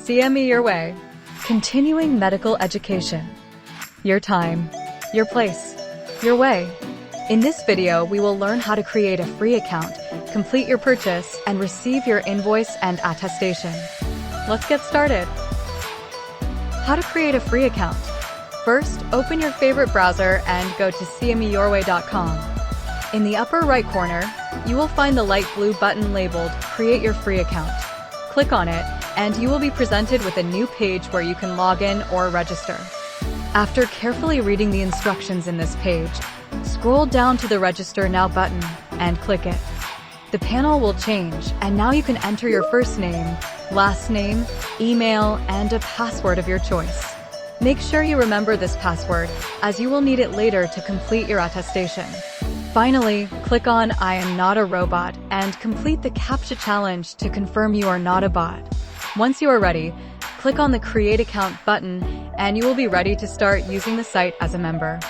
CME Your Way. Continuing medical education. Your time, your place, your way. In this video, we will learn how to create a free account, complete your purchase, and receive your invoice and attestation. Let's get started. How to create a free account. First, open your favorite browser and go to cmeyourway.com. In the upper right corner, you will find the light blue button labeled Create Your Free Account. Click on it, and you will be presented with a new page where you can log in or register. After carefully reading the instructions in this page, scroll down to the Register Now button and click it. The panel will change, and now you can enter your first name, last name, email, and a password of your choice. Make sure you remember this password, as you will need it later to complete your attestation. Finally, click on I am not a robot and complete the CAPTCHA challenge to confirm you are not a bot. Once you are ready, click on the Create Account button and you will be ready to start using the site as a member.